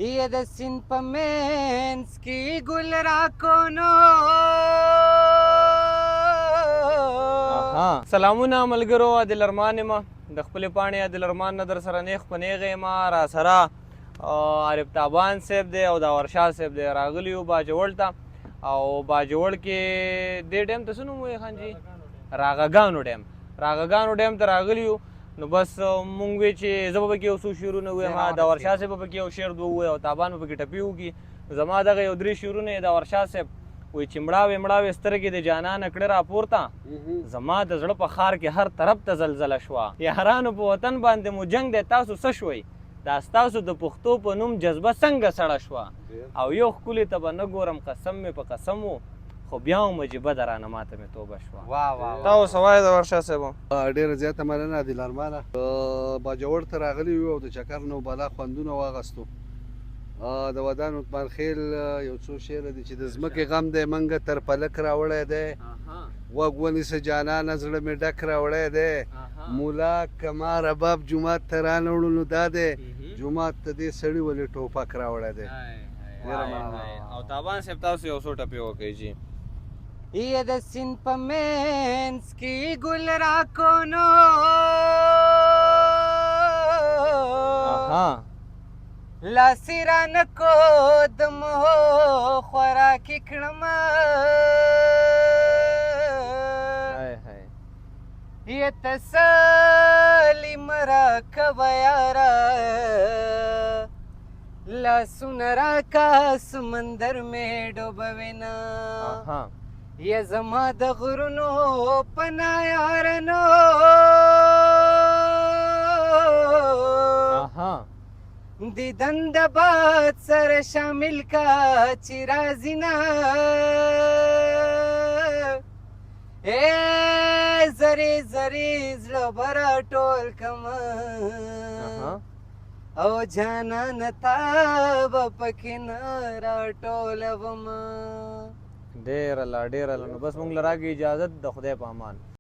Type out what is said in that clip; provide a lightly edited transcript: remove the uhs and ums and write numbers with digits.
ये د سیند په منځ کې ګل راکونو. سلامونه ملګرو، عادل ارمان یم د خپلې پاڼې عادل ارمان نه در سره نیغ په نیغه یم. را سره عارف تابان صاحب دی او داور شاه صاحب دی. راغلي یو باجوړ ته او باجوړ کې دې ټایم ته څه نوم وایي خان جي؟ راغګانو ډیم ته راغلي یو. نو بس مونږ وی چې زه به پکې یو څو شعرونه ووایم، داور شاه صاحب به پکې یو شعر دوه ووایي او تابان به پکې ټپي وکړي. زما دغه یو درې شعرونه یې داور شاه صاحب وایي چې مړاوې سترګې د جانانه کړې راپورته، زما د زړه په ښار کې هر طرف ته زلزله شوه. یارانو په وطن باندې مو جنګ دی، تاسو څه شوئ؟ دا ستاسو د پښتو په نوم جذبه څنګه سړه شوه؟ او یو ښکلي ته به نه ګورم قسم مې په قسم و، خو بیا هم عجیبه ده رانه ماته مې توبه شوه. تا اوس وایه داور شاه صاحب؟ ډېره زیاته مننه عادل ارمانه. باجوړ ته راغلي یو او د چکر نو بالا خوندونه واغستو. د ودان عثمان خیل یو څو شعر دي چې د ځمکې غم دی منګه تر پلک راوړی دی، غوږ ونیسه جانانه زړه مې ډک راوړی دی، مولا کما رباب جومات ته رانوړو نو دا دی جومات ته دې سړي ولې ټوپک راوړی دی. او تابان صاحب تاسو یو څو ټپې وکړئ جي. ये د سیند په منځ کې ګل راکونو. لاسی رانکو د مو خوراکي کړمه. ये تسلی مراکبه یاره، لاسونه راکا سمندر میں ډوبوینا. ये زما د غرونو پناه یارانو. دیدن د باد سره شامل کا چې راځي نه. ای زری زړه به راټول کړمه او جانان تا به پکې نه راټولومه. ډېره لا نو بس مونږ له راکړئ اجازت، د خدای په امان.